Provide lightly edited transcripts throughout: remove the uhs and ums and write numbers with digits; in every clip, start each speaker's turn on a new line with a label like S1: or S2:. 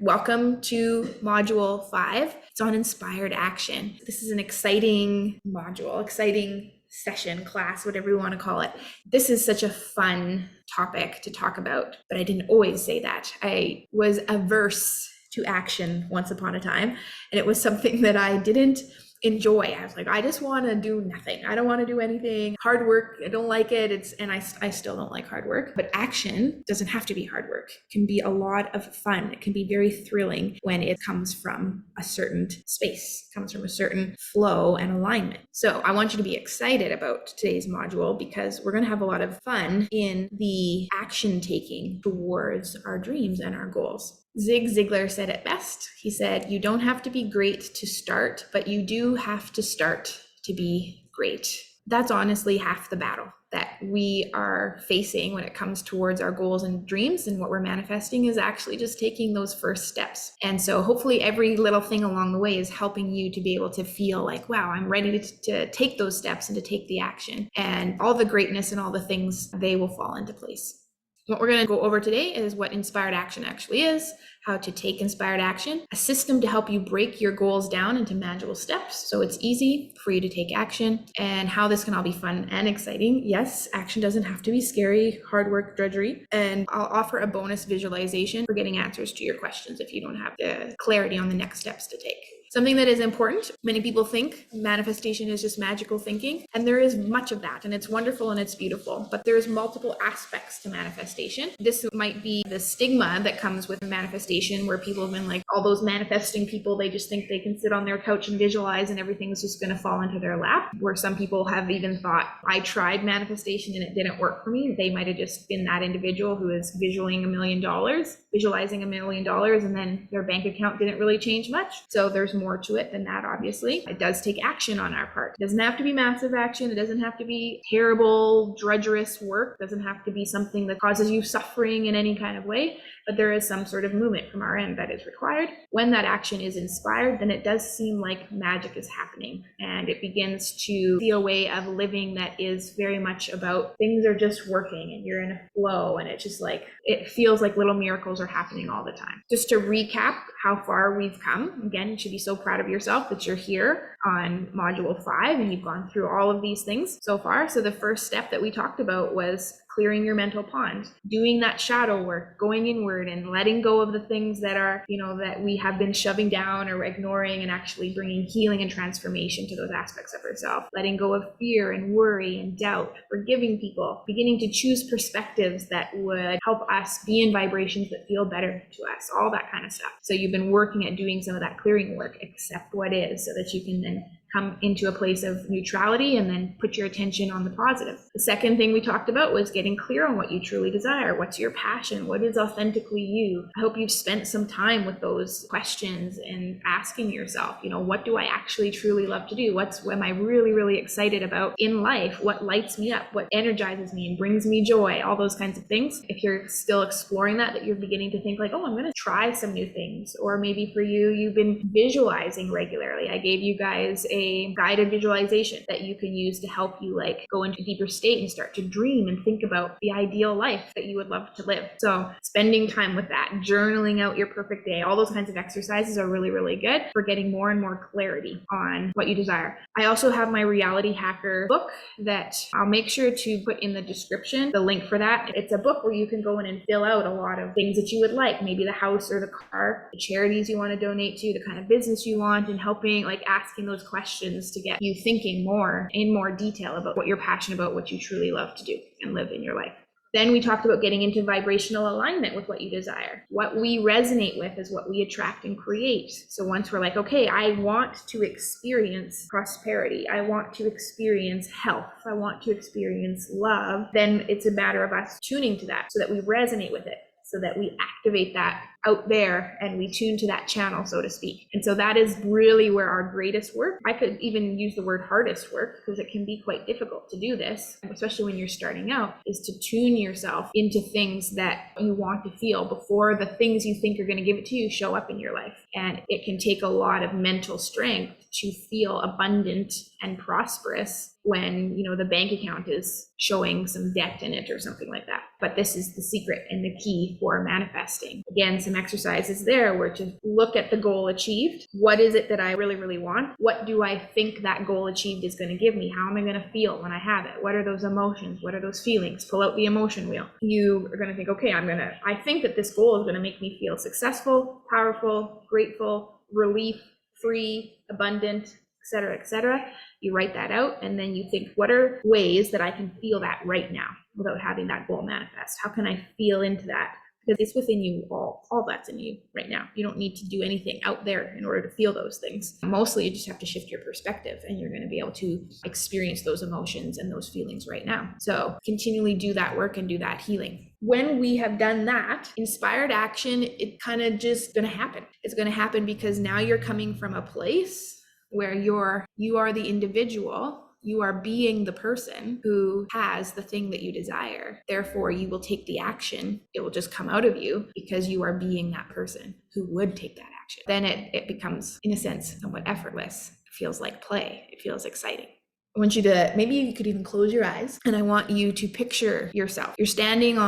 S1: Welcome to Module 5. It's on inspired action. This is an exciting module, exciting session, class, whatever you want to call it. This is such a fun topic to talk about, but I didn't always say that. I was averse to action once upon a time, and it was something that I didn't enjoy. I was like, I just want to do nothing. I don't want to do anything. Hard work, I don't like it. I still don't like hard work, but action doesn't have to be hard work. It can be a lot of fun. It can be very thrilling when it comes from a certain space, comes from a certain flow and alignment. So I want you to be excited about today's module because we're going to have a lot of fun in the action taking towards our dreams and our goals. Zig Ziglar said it best. He said, you don't have to be great to start, but you do have to start to be great. That's honestly half the battle that we are facing when it comes towards our goals and dreams, and what we're manifesting is actually just taking those first steps. And so hopefully every little thing along the way is helping you to be able to feel like, wow, I'm ready to take those steps and to take the action, and all the greatness and all the things, they will fall into place. What we're going to go over today is what inspired action actually is, how to take inspired action, a system to help you break your goals down into manageable steps so it's easy for you to take action, and how this can all be fun and exciting. Yes, action doesn't have to be scary, hard work, drudgery. And I'll offer a bonus visualization for getting answers to your questions if you don't have the clarity on the next steps to take. Something that is important, many people think manifestation is just magical thinking, and there is much of that, and it's wonderful and it's beautiful, but there's multiple aspects to manifestation. This might be the stigma that comes with manifestation, where people have been like, all those manifesting people, they just think they can sit on their couch and visualize and everything's just going to fall into their lap, where some people have even thought, I tried manifestation and it didn't work for me. They might have just been that individual who is visualizing $1 million, and then their bank account didn't really change much. So there's more to it than that, obviously. It does take action on our part. It doesn't have to be massive action. It doesn't have to be terrible, drudgerous work. It doesn't have to be something that causes you suffering in any kind of way, but there is some sort of movement from our end that is required. When that action is inspired, then it does seem like magic is happening, and it begins to be a way of living that is very much about things are just working and you're in a flow, and it's just like, it feels like little miracles are happening all the time. Just to recap how far we've come, again, you should be so proud of yourself that you're here on module 5 and you've gone through all of these things so far. So the first step that we talked about was clearing your mental pond, doing that shadow work, going inward and letting go of the things that are, that we have been shoving down or ignoring, and actually bringing healing and transformation to those aspects of ourselves, letting go of fear and worry and doubt, forgiving people, beginning to choose perspectives that would help us be in vibrations that feel better to us, all that kind of stuff. So you've been working at doing some of that clearing work, accept what is, so that you can then come into a place of neutrality and then put your attention on the positive. The second thing we talked about was getting clear on what you truly desire. What's your passion? What is authentically you? I hope you've spent some time with those questions and asking yourself, what do I actually truly love to do? What am I really, really excited about in life? What lights me up? What energizes me and brings me joy? All those kinds of things. If you're still exploring that you're beginning to think like, oh, I'm going to try some new things. Or maybe for you, you've been visualizing regularly. I gave you guys a guided visualization that you can use to help you go into a deeper state and start to dream and think about the ideal life that you would love to live. So spending time with that, journaling out your perfect day, all those kinds of exercises are really, really good for getting more and more clarity on what you desire. I also have my Reality Hacker book that I'll make sure to put in the description, the link for that. It's a book where you can go in and fill out a lot of things that you would like, maybe the house or the car, the charities you want to donate to, the kind of business you want, and helping asking those questions to get you thinking in more detail about what you're passionate about, what you truly love to do and live in your life. Then we talked about getting into vibrational alignment with what you desire. What we resonate with is what we attract and create. So once we're like, okay, I want to experience prosperity, I want to experience health, I want to experience love, then it's a matter of us tuning to that so that we resonate with it, so that we activate that out there and we tune to that channel, so to speak. And so that is really where our greatest work, I could even use the word hardest work, because it can be quite difficult to do this, especially when you're starting out, is to tune yourself into things that you want to feel before the things you think are going to give it to you show up in your life. And it can take a lot of mental strength to feel abundant and prosperous when, the bank account is showing some debt in it or something like that. But this is the secret and the key for manifesting. Again, some exercises there where to look at the goal achieved. What is it that I really, really want? What do I think that goal achieved is going to give me? How am I going to feel when I have it? What are those emotions? What are those feelings? Pull out the emotion wheel. You are going to think, okay, I think that this goal is going to make me feel successful, powerful, grateful, relief, free, abundant, etc., etc. You write that out, and then you think, what are ways that I can feel that right now without having that goal manifest? How can I feel into that? Because it's within you, all that's in you right now. You don't need to do anything out there in order to feel those things. Mostly you just have to shift your perspective, and you're going to be able to experience those emotions and those feelings right now. So continually do that work and do that healing. When we have done that, inspired action, it kind of just going to happen. It's going to happen because now you're coming from a place where you are the individual. You are being the person who has the thing that you desire. Therefore, you will take the action. It will just come out of you because you are being that person who would take that action. Then it becomes, in a sense, somewhat effortless. It feels like play. It feels exciting. I want you to, maybe you could even close your eyes, and I want you to picture yourself. You're standing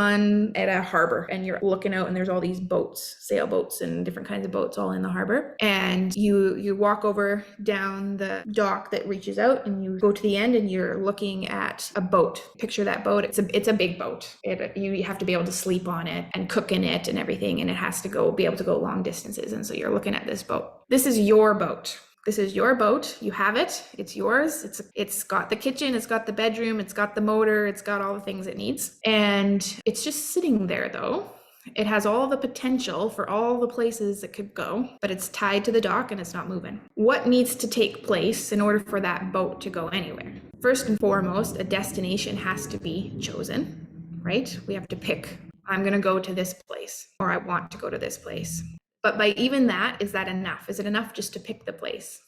S1: at a harbor, and you're looking out, and there's all these boats, sailboats and different kinds of boats all in the harbor. And you walk over down the dock that reaches out, and you go to the end, and you're looking at a boat. Picture that boat. It's a big boat. You have to be able to sleep on it and cook in it and everything, and it has to be able to go long distances. And so you're looking at this boat. This is your boat. This is your boat. You have it. It's yours. It's got the kitchen. It's got the bedroom. It's got the motor. It's got all the things it needs. And it's just sitting there, though. It has all the potential for all the places it could go, but it's tied to the dock and it's not moving. What needs to take place in order for that boat to go anywhere? First and foremost, a destination has to be chosen, right? We have to pick, I'm going to go to this place, or I want to go to this place. But by even that, is that enough? Is it enough just to pick the place?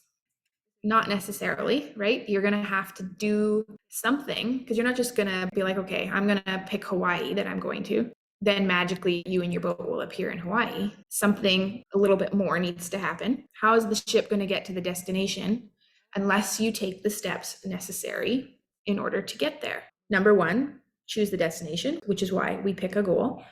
S1: Not necessarily, right? You're going to have to do something, because you're not just going to be like, okay, I'm going to pick Hawaii that I'm going to. Then magically you and your boat will appear in Hawaii. Something a little bit more needs to happen. How is the ship going to get to the destination unless you take the steps necessary in order to get there? Number one, choose the destination, which is why we pick a goal.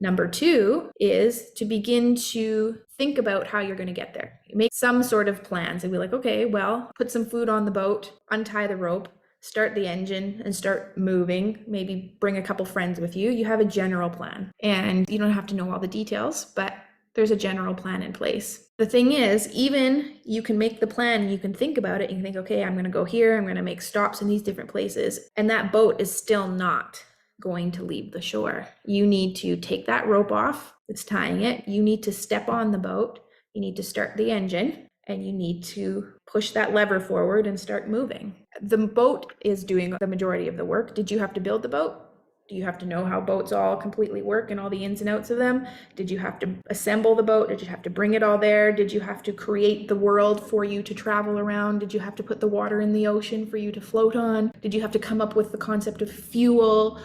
S1: Number two is to begin to think about how you're going to get there. You make some sort of plans and be like, okay, well, put some food on the boat, untie the rope, start the engine and start moving. Maybe bring a couple friends with you. You have a general plan, and you don't have to know all the details, but there's a general plan in place. The thing is, even you can make the plan, you can think about it, and you think, okay, I'm going to go here, I'm going to make stops in these different places, and that boat is still not going to leave the shore. You need to take that rope off that's tying it. You need to step on the boat. You need to start the engine, and you need to push that lever forward and start moving. The boat is doing the majority of the work. Did you have to build the boat? Do you have to know how boats all completely work and all the ins and outs of them? Did you have to assemble the boat? Did you have to bring it all there? Did you have to create the world for you to travel around? Did you have to put the water in the ocean for you to float on? Did you have to come up with the concept of fuel?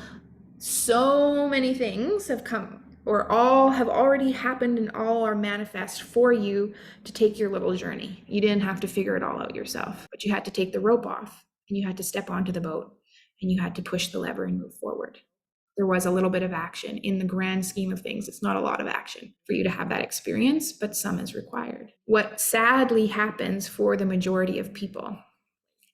S1: So many things have come, or all have already happened, and all are manifest for you to take your little journey. You didn't have to figure it all out yourself, but you had to take the rope off, and you had to step onto the boat, and you had to push the lever and move forward. There was a little bit of action. In the grand scheme of things, it's not a lot of action for you to have that experience, but some is required. What sadly happens for the majority of people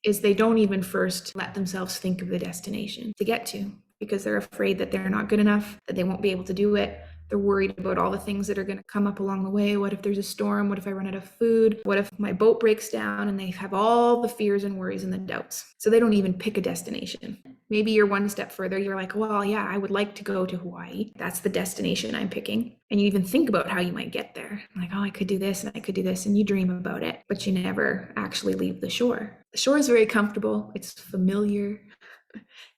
S1: is they don't even first let themselves think of the destination to get to, because they're afraid that they're not good enough, that they won't be able to do it. They're worried about all the things that are going to come up along the way. What if there's a storm? What if I run out of food? What if my boat breaks down? And they have all the fears and worries and the doubts. So they don't even pick a destination. Maybe you're one step further. You're like, well, yeah, I would like to go to Hawaii. That's the destination I'm picking. And you even think about how you might get there. Like, oh, I could do this and I could do this. And you dream about it, but you never actually leave the shore. The shore is very comfortable. It's familiar.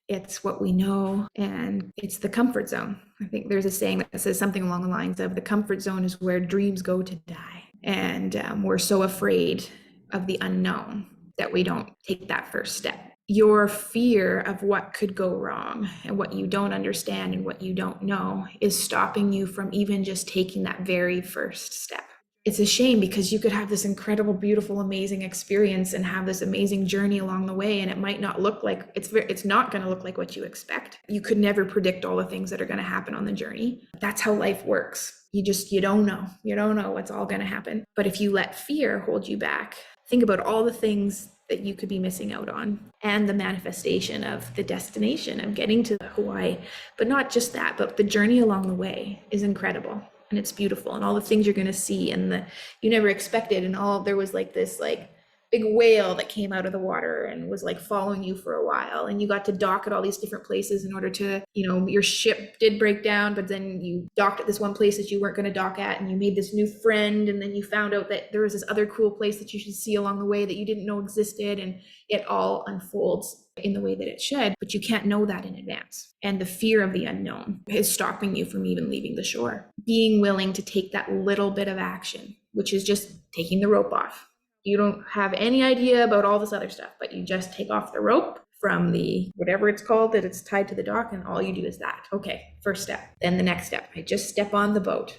S1: It's what we know, and it's the comfort zone. I think there's a saying that says something along the lines of, the comfort zone is where dreams go to die. And we're so afraid of the unknown that we don't take that first step. Your fear of what could go wrong and what you don't understand and what you don't know is stopping you from even just taking that very first step. It's a shame, because you could have this incredible, beautiful, amazing experience and have this amazing journey along the way, and it might not look like, it's not going to look like what you expect. You could never predict all the things that are going to happen on the journey. That's how life works. You don't know. You don't know what's all going to happen. But if you let fear hold you back, think about all the things that you could be missing out on and the manifestation of the destination of getting to Hawaii. But not just that, but the journey along the way is incredible and it's beautiful, and all the things you're going to see and the you never expected, and all there was like this like big whale that came out of the water and was like following you for a while, and you got to dock at all these different places in order to, your ship did break down, but then you docked at this one place that you weren't going to dock at, and you made this new friend, and then you found out that there was this other cool place that you should see along the way that you didn't know existed, and it all unfolds in the way that it should, but you can't know that in advance. And the fear of the unknown is stopping you from even leaving the shore. Being willing to take that little bit of action, which is just taking the rope off. You don't have any idea about all this other stuff, but you just take off the rope from the whatever it's called that it's tied to the dock, and all you do is that. Okay, first step. Then the next step, I just step on the boat.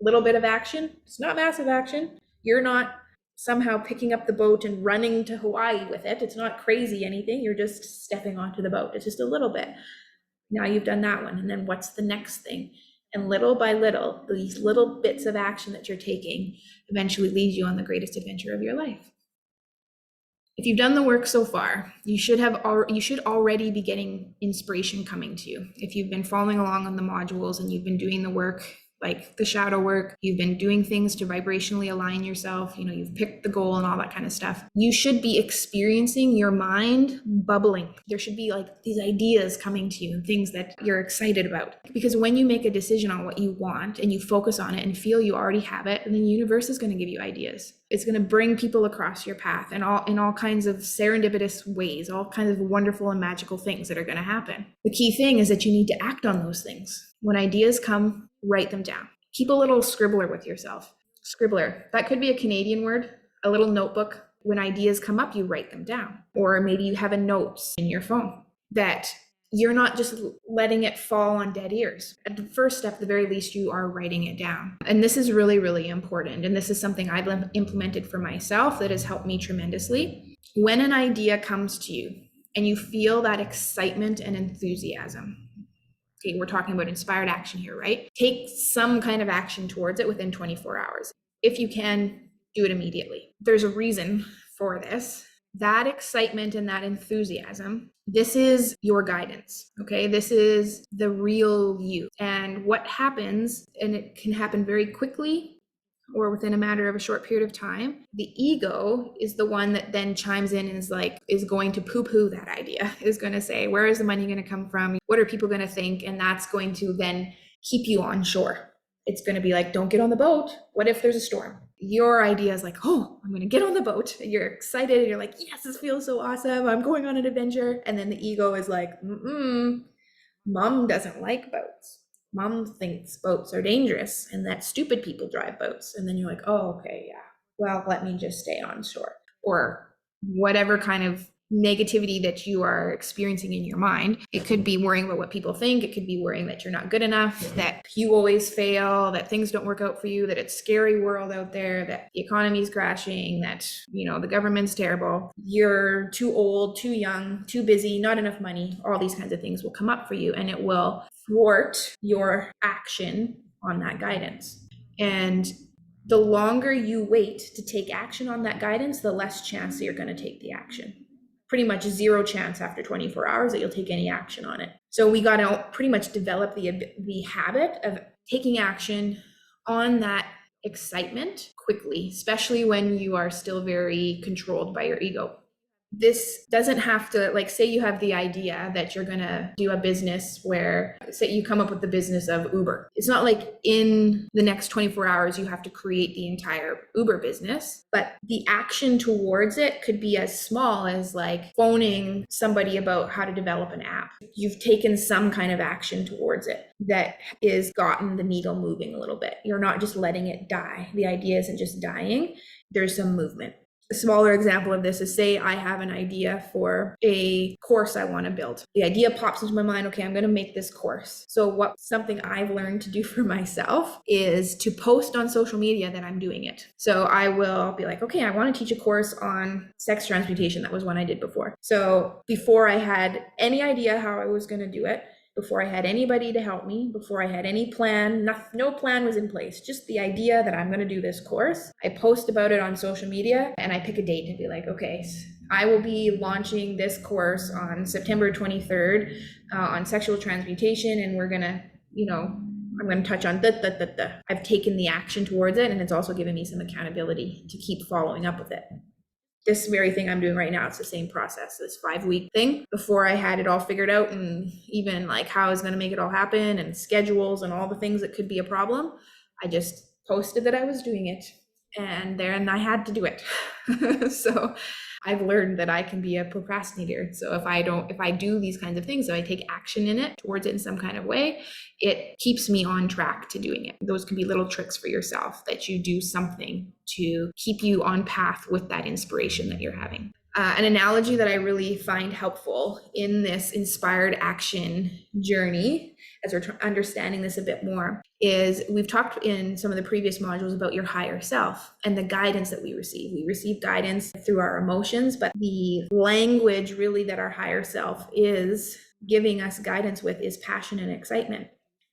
S1: Little bit of action. It's not massive action. You're not somehow picking up the boat and running to Hawaii with it. It's not crazy anything. You're just stepping onto the boat. It's just a little bit. Now you've done that one. And then what's the next thing? And little by little, these little bits of action that you're taking eventually leads you on the greatest adventure of your life. If you've done the work so far, you should already be getting inspiration coming to you. If you've been following along on the modules and you've been doing the work, like the shadow work, you've been doing things to vibrationally align yourself, you've picked the goal and all that kind of stuff, you should be experiencing your mind bubbling. There should be like these ideas coming to you and things that you're excited about. Because when you make a decision on what you want and you focus on it and feel you already have it, then the universe is going to give you ideas. It's going to bring people across your path and in all kinds of serendipitous ways, all kinds of wonderful and magical things that are going to happen. The key thing is that you need to act on those things. When ideas come, write them down. Keep a little scribbler with yourself. Scribbler, that could be a Canadian word, a little notebook. When ideas come up, you write them down. Or maybe you have a notes in your phone that you're not just letting it fall on dead ears. At the first step, at the very least, you are writing it down. And this is really, really important. And this is something I've implemented for myself that has helped me tremendously. When an idea comes to you and you feel that excitement and enthusiasm, okay, we're talking about inspired action here, right? Take some kind of action towards it within 24 hours. If you can, do it immediately. There's a reason for this. That excitement and that enthusiasm, this is your guidance, okay? This is the real you. And what happens, and it can happen very quickly or within a matter of a short period of time, the ego is the one that then chimes in and is going to poo-poo that idea, is going to say, where is the money going to come from? What are people going to think? And that's going to then keep you on shore. It's going to be like, don't get on the boat. What if there's a storm? Your idea is like, oh, I'm going to get on the boat. And you're excited. And you're like, yes, this feels so awesome. I'm going on an adventure. And then the ego is like, mom doesn't like boats. Mom thinks boats are dangerous and that stupid people drive boats. And then you're like, oh, okay, yeah. Well, let me just stay on shore. Or whatever kind of negativity that you are experiencing in your mind. It could be worrying about what people think. It could be worrying that you're not good enough, that you always fail, that things don't work out for you, that it's a scary world out there, that the economy is crashing, that, the government's terrible, you're too old, too young, too busy, not enough money. All these kinds of things will come up for you and it will thwart your action on that guidance. And the longer you wait to take action on that guidance, the less chance that you're going to take the action. Pretty much zero chance after 24 hours that you'll take any action on it. So we got to pretty much develop the habit of taking action on that excitement quickly, especially when you are still very controlled by your ego. This doesn't have to, say you have the idea that you're going to do a business where, say you come up with the business of Uber. It's not like in the next 24 hours you have to create the entire Uber business, but the action towards it could be as small as phoning somebody about how to develop an app. You've taken some kind of action towards it that is gotten the needle moving a little bit. You're not just letting it die. The idea isn't just dying. There's some movement. A smaller example of this is, say I have an idea for a course I want to build. The idea pops into my mind, okay, I'm going to make this course. So something I've learned to do for myself is to post on social media that I'm doing it. So I will be like, okay, I want to teach a course on sex transmutation. That was one I did before. So before I had any idea how I was going to do it, before I had anybody to help me, before I had any plan. No plan was in place, just the idea that I'm going to do this course. I post about it on social media and I pick a date and be like, okay, I will be launching this course on September 23rd on sexual transmutation, and we're going to, I'm going to touch on I've taken the action towards it, and it's also given me some accountability to keep following up with it. This very thing I'm doing right now, it's the same process, this 5-week thing. Before I had it all figured out, and even like how I was going to make it all happen and schedules and all the things that could be a problem, I just posted that I was doing it, and then I had to do it. So I've learned that I can be a procrastinator. So if I do these kinds of things, so I take action in it towards it in some kind of way, it keeps me on track to doing it. Those can be little tricks for yourself, that you do something to keep you on path with that inspiration that you're having. An analogy that I really find helpful in this inspired action journey, as we're understanding this a bit more, is we've talked in some of the previous modules about your higher self and the guidance that we receive. We receive guidance through our emotions, but the language really that our higher self is giving us guidance with is passion and excitement.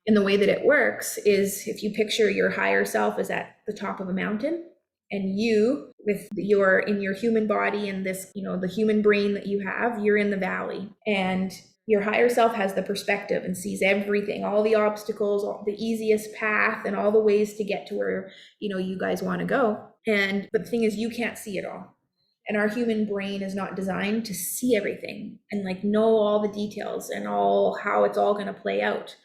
S1: And the way that it works is, if you picture your higher self is at the top of a mountain, and you, with in your human body and this, the human brain that you have, you're in the valley, and your higher self has the perspective and sees everything, all the obstacles, all the easiest path, and all the ways to get to where, you guys want to go. But the thing is, you can't see it all. And our human brain is not designed to see everything and like know all the details and how it's all going to play out.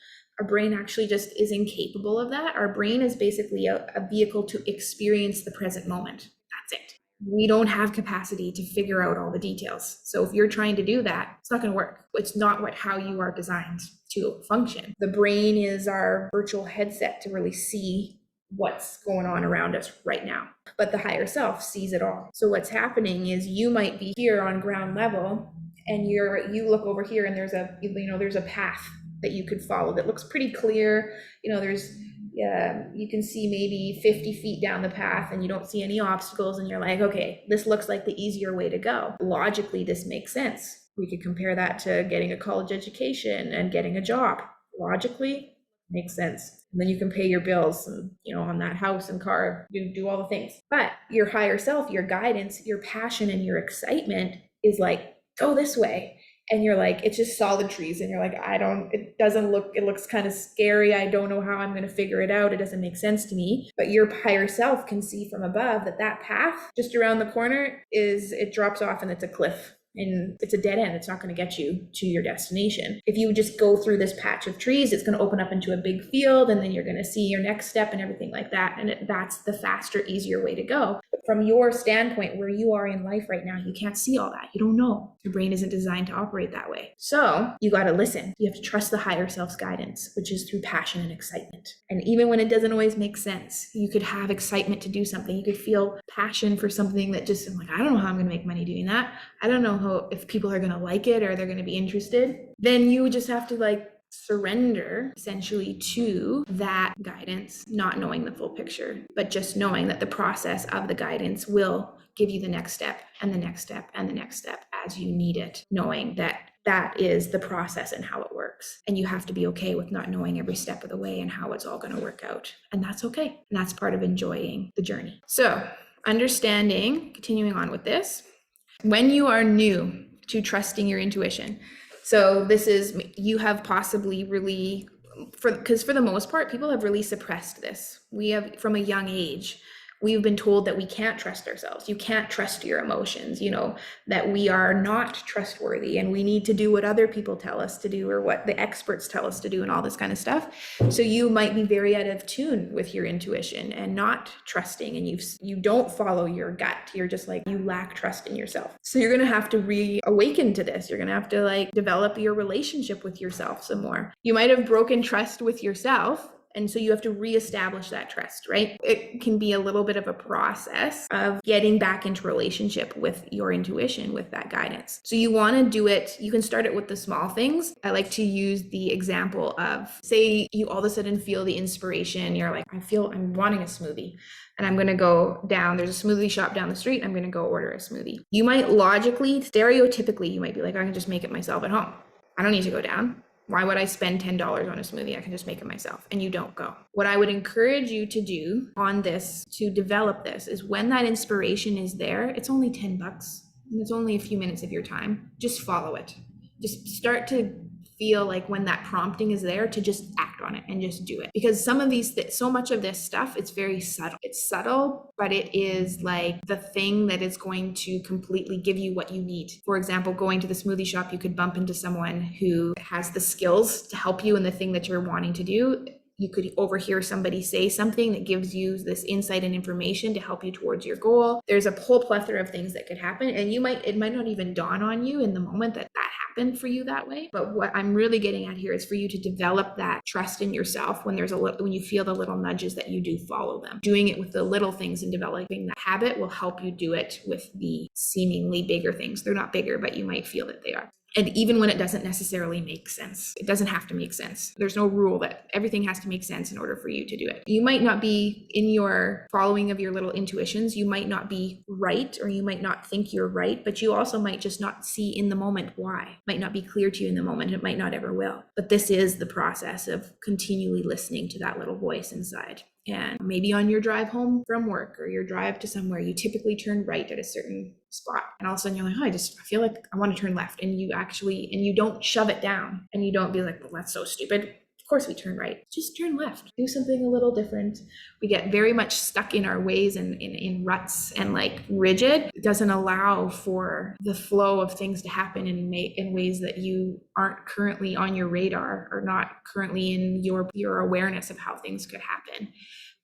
S1: Our brain actually just is incapable of that. Our brain is basically a vehicle to experience the present moment. That's it. We don't have capacity to figure out all the details. So if you're trying to do that, it's not going to work. It's not how you are designed to function. The brain is our virtual headset to really see what's going on around us right now. But the higher self sees it all. So what's happening is, you might be here on ground level, and you look over here, and there's a path that you could follow that looks pretty clear. You can see maybe 50 feet down the path, and you don't see any obstacles, and you're like, okay, this looks like the easier way to go. Logically, this makes sense. We could compare that to getting a college education and getting a job. Logically, makes sense. And then you can pay your bills and, on that house and car, do all the things. But your higher self, your guidance, your passion, and your excitement is like, go this way. And you're like, it's just solid trees. And you're like, it looks kind of scary. I don't know how I'm going to figure it out. It doesn't make sense to me. But your higher self can see from above that path just around the corner it drops off, and it's a cliff. And it's a dead end. It's not going to get you to your destination. If you just go through this patch of trees, it's going to open up into a big field, and then you're going to see your next step and everything like that. And that's the faster, easier way to go. But from your standpoint, where you are in life right now, you can't see all that. You don't know. Your brain isn't designed to operate that way. So you got to listen. You have to trust the higher self's guidance, which is through passion and excitement. And even when it doesn't always make sense, you could have excitement to do something. You could feel passion for something that just, I'm like, I don't know how I'm going to make money doing that. I don't know if people are going to like it or they're going to be interested. Then you just have to surrender essentially to that guidance, not knowing the full picture, but just knowing that the process of the guidance will give you the next step and the next step and the next step as you need it, knowing that is the process and how it works. And you have to be okay with not knowing every step of the way and how it's all going to work out. And that's okay. And that's part of enjoying the journey. So continuing on with this, when you are new to trusting your intuition. So you have possibly really, because for the most part, people have really suppressed this. We have, from a young age, we've been told that we can't trust ourselves. You can't trust your emotions, that we are not trustworthy, and we need to do what other people tell us to do or what the experts tell us to do and all this kind of stuff. So you might be very out of tune with your intuition and not trusting, and you don't follow your gut. You're just you lack trust in yourself. So you're going to have to reawaken to this. You're going to have to develop your relationship with yourself some more. You might have broken trust with yourself, and so you have to reestablish that trust, right? It can be a little bit of a process of getting back into relationship with your intuition, with that guidance. So you want to do it. You can start it with the small things. I like to use the example of, say you all of a sudden feel the inspiration. You're like, I'm wanting a smoothie, and I'm going to go down. There's a smoothie shop down the street. I'm going to go order a smoothie. You might logically, stereotypically, you might be like, I can just make it myself at home. I don't need to go down. Why would I spend $10 on a smoothie? I can just make it myself. And you don't go. What I would encourage you to do on this, to develop this, is when that inspiration is there, it's only $10 and it's only a few minutes of your time. Just follow it. Just start to feel like when that prompting is there, to just act on it and just do it. Because some of these, so much of this stuff, it's very subtle. It's subtle, but it is like the thing that is going to completely give you what you need. For example, going to the smoothie shop, you could bump into someone who has the skills to help you in the thing that you're wanting to do. You could overhear somebody say something that gives you this insight and information to help you towards your goal. There's a whole plethora of things that could happen, and it might not even dawn on you in the moment that happened for you that way. But what I'm really getting at here is for you to develop that trust in yourself when when you feel the little nudges, that you do follow them. Doing it with the little things and developing that habit will help you do it with the seemingly bigger things. They're not bigger, but you might feel that they are. And even when it doesn't necessarily make sense, it doesn't have to make sense. There's no rule that everything has to make sense in order for you to do it. You might not be, in your following of your little intuitions, you might not be right, or you might not think you're right, but you also might just not see in the moment why. It might not be clear to you in the moment. It might not ever will. But this is the process of continually listening to that little voice inside. And maybe on your drive home from work or your drive to somewhere, you typically turn right at a certain spot. And all of a sudden you're like, oh, I feel like I want to turn left. And you don't shove it down, and you don't be like, well, that's so stupid. Of course we turn right. Just turn left. Do something a little different. We get very much stuck in our ways and in ruts and like rigid. It doesn't allow for the flow of things to happen in ways that you aren't currently on your radar, or not currently in your awareness of how things could happen.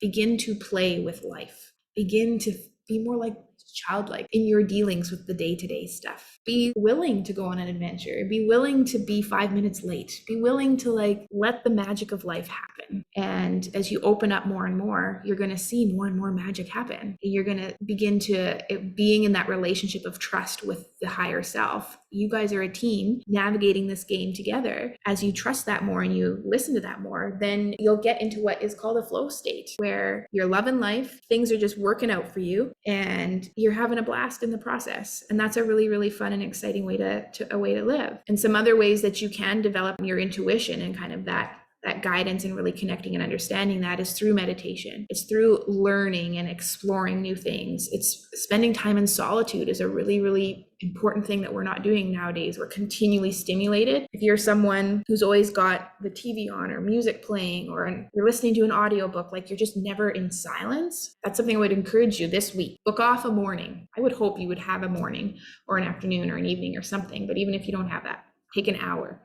S1: Begin to play with life. Begin to be more like childlike in your dealings with the day-to-day stuff. Be willing to go on an adventure. Be willing to be 5 minutes late. Be willing to let the magic of life happen. And as you open up more and more, you're going to see more and more magic happen. You're going to begin to being in that relationship of trust with the higher self. You guys are a team navigating this game together. As you trust that more and you listen to that more, then you'll get into what is called a flow state, where you're loving life, things are just working out for you, and you're having a blast in the process. And that's a really, really fun and exciting way to live. And some other ways that you can develop your intuition and kind of that guidance and really connecting and understanding that is through meditation. It's through learning and exploring new things. It's spending time in solitude is a really, really important thing that we're not doing nowadays. We're continually stimulated. If you're someone who's always got the TV on or music playing, or you're listening to an audiobook, like you're just never in silence, that's something I would encourage you this week. Book off a morning. I would hope you would have a morning or an afternoon or an evening or something. But even if you don't have that, take an hour.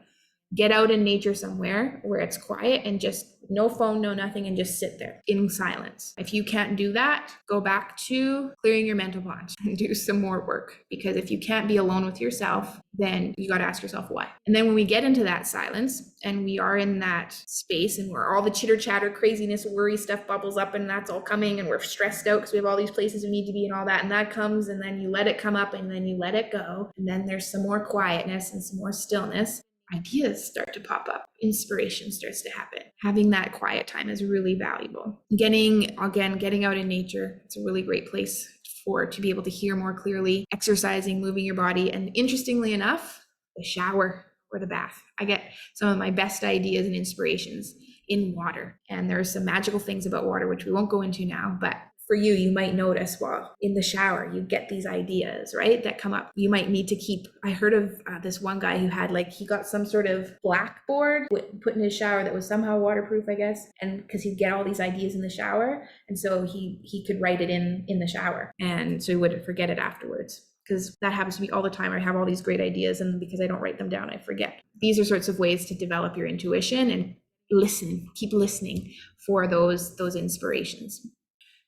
S1: Get out in nature somewhere where it's quiet and just no phone, no nothing, and just sit there in silence. If you can't do that, go back to clearing your mental pond and do some more work. Because if you can't be alone with yourself, then you got to ask yourself why. And then when we get into that silence and we are in that space and where all the chitter chatter, craziness, worry stuff bubbles up and that's all coming and we're stressed out because we have all these places we need to be and all that, and that comes, and then you let it come up and then you let it go. And then there's some more quietness and some more stillness. Ideas start to pop up. Inspiration starts to happen. Having that quiet time is really valuable. Getting out in nature, it's a really great place to be able to hear more clearly. Exercising, moving your body, and interestingly enough, the shower or the bath. I get some of my best ideas and inspirations in water. And there's some magical things about water, which we won't go into now, but for you, you might notice while in the shower, you get these ideas, right, that come up. You might need to I heard of this one guy who had he got some sort of blackboard put in his shower that was somehow waterproof, I guess. And because he'd get all these ideas in the shower. And so he could write it in the shower. And so he wouldn't forget it afterwards. Because that happens to me all the time. I have all these great ideas, and because I don't write them down, I forget. These are sorts of ways to develop your intuition and keep listening for those inspirations.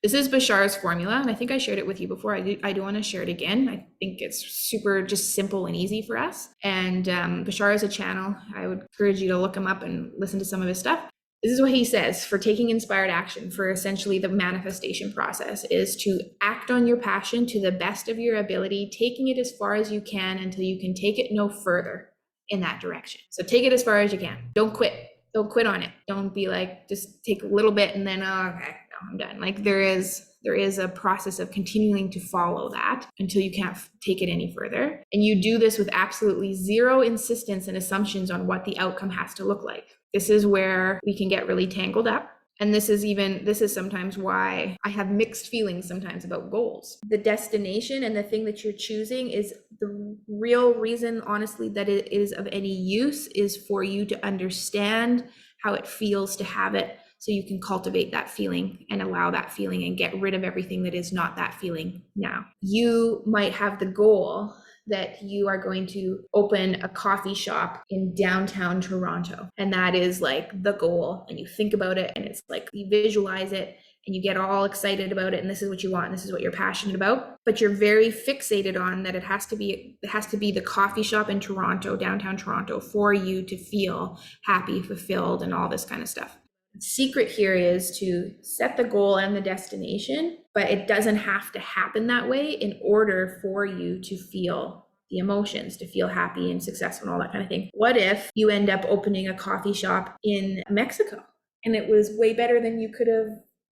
S1: This is Bashar's formula, and I think I shared it with you before. I do want to share it again. I think it's super just simple and easy for us. And Bashar is a channel. I would encourage you to look him up and listen to some of his stuff. This is what he says for taking inspired action, for essentially the manifestation process, is to act on your passion to the best of your ability, taking it as far as you can until you can take it no further in that direction. So take it as far as you can. Don't quit. Don't quit on it. Don't be just take a little bit and then, okay, I'm done. There's There is a process of continuing to follow that until you can't take it any further. And you do this with absolutely zero insistence and assumptions on what the outcome has to look like. This is where we can get really tangled up. And this is sometimes why I have mixed feelings sometimes about goals. The destination and the thing that you're choosing is the real reason, honestly, that it is of any use is for you to understand how it feels to have it, so you can cultivate that feeling and allow that feeling and get rid of everything that is not that feeling now. You might have the goal that you are going to open a coffee shop in downtown Toronto. And that is like the goal. And you think about it and it's like you visualize it and you get all excited about it. And this is what you want. And this is what you're passionate about. But you're very fixated on that it has to be the coffee shop in Toronto, downtown Toronto, for you to feel happy, fulfilled, and all this kind of stuff. The secret here is to set the goal and the destination, but it doesn't have to happen that way in order for you to feel the emotions, to feel happy and successful and all that kind of thing. What if you end up opening a coffee shop in Mexico and it was way better than you could have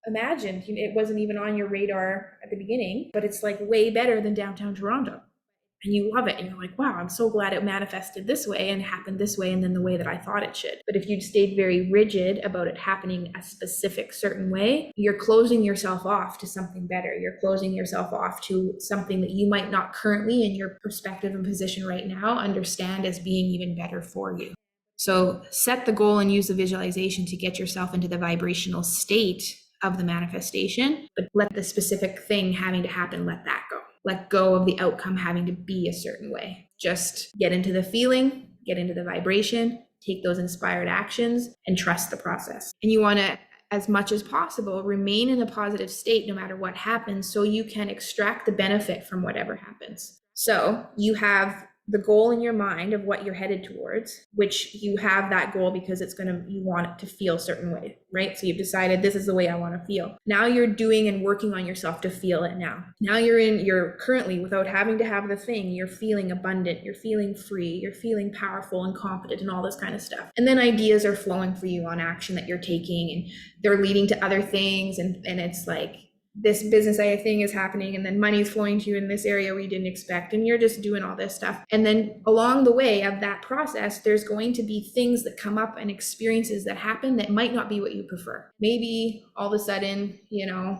S1: imagined? It wasn't even on your radar at the beginning, but it's like way better than downtown Toronto. And you love it. And you're like, wow, I'm so glad it manifested this way and happened this way and then the way that I thought it should. But if you'd stayed very rigid about it happening a specific certain way, you're closing yourself off to something better. You're closing yourself off to something that you might not currently, in your perspective and position right now, understand as being even better for you. So set the goal and use the visualization to get yourself into the vibrational state of the manifestation, but let the specific thing having to happen, let that go. Let go of the outcome having to be a certain way. Just get into the feeling, get into the vibration, take those inspired actions, and trust the process. And you want to, as much as possible, remain in a positive state no matter what happens, so you can extract the benefit from whatever happens. So you have the goal in your mind of what you're headed towards, which you have that goal because you want it to feel a certain way, right? So you've decided this is the way I want to feel. Now you're doing and working on yourself to feel it now. Now you're currently, without having to have the thing, you're feeling abundant, you're feeling free, you're feeling powerful and confident and all this kind of stuff. And then ideas are flowing for you on action that you're taking, and they're leading to other things. And it's like, this business thing is happening, and then money's flowing to you in this area where you didn't expect, and you're just doing all this stuff. And then along the way of that process, there's going to be things that come up and experiences that happen that might not be what you prefer. Maybe all of a sudden,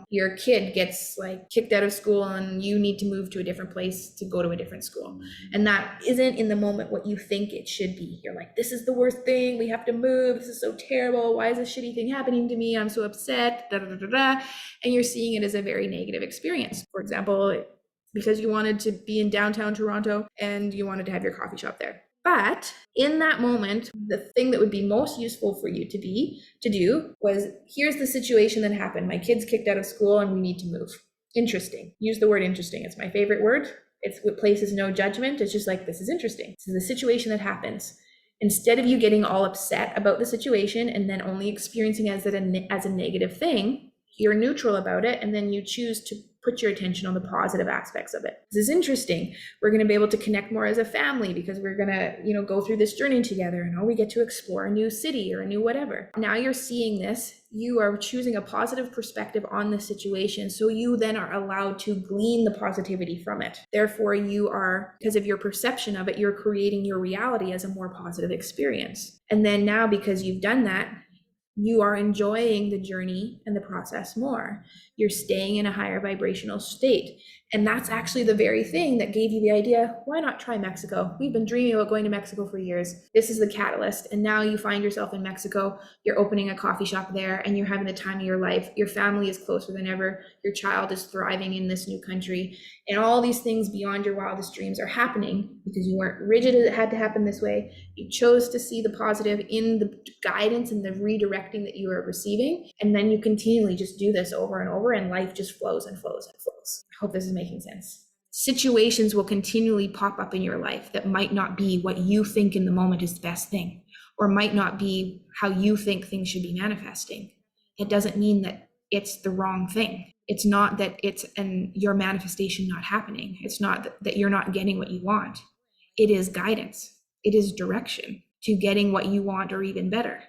S1: your kid gets like kicked out of school and you need to move to a different place to go to a different school. And that isn't in the moment what you think it should be. You're like, this is the worst thing. We have to move. This is so terrible. Why is this shitty thing happening to me? I'm so upset. Da, da, da, da, da. And you're seeing it as a very negative experience. For example, because you wanted to be in downtown Toronto and you wanted to have your coffee shop there. But in that moment, the thing that would be most useful for you to do was, here's the situation that happened. My kid's kicked out of school and we need to move. Interesting. Use the word interesting. It's my favorite word. It's what places no judgment. It's just like, this is interesting. This is the situation that happens. Instead of you getting all upset about the situation and then only experiencing it as a negative thing, you're neutral about it, and then you choose to put your attention on the positive aspects of it. This is interesting. We're going to be able to connect more as a family because we're going to, go through this journey together, and we get to explore a new city or a new whatever. Now you're seeing this. You are choosing a positive perspective on the situation, so you then are allowed to glean the positivity from it. Therefore, you are, because of your perception of it, you're creating your reality as a more positive experience. And then now, because you've done that, you are enjoying the journey and the process more. You're staying in a higher vibrational state. And that's actually the very thing that gave you the idea, why not try Mexico? We've been dreaming about going to Mexico for years. This is the catalyst. And now you find yourself in Mexico, you're opening a coffee shop there, and you're having the time of your life. Your family is closer than ever. Your child is thriving in this new country. And all these things beyond your wildest dreams are happening because you weren't rigid, it had to happen this way. You chose to see the positive in the guidance and the redirecting that you are receiving. And then you continually just do this over and over, and life just flows and flows and flows. I hope this is making sense. Situations will continually pop up in your life that might not be what you think in the moment is the best thing, or might not be how you think things should be manifesting. It doesn't mean that it's the wrong thing. It's not that it's your manifestation not happening. It's not that you're not getting what you want. It is guidance. It is direction to getting what you want or even better.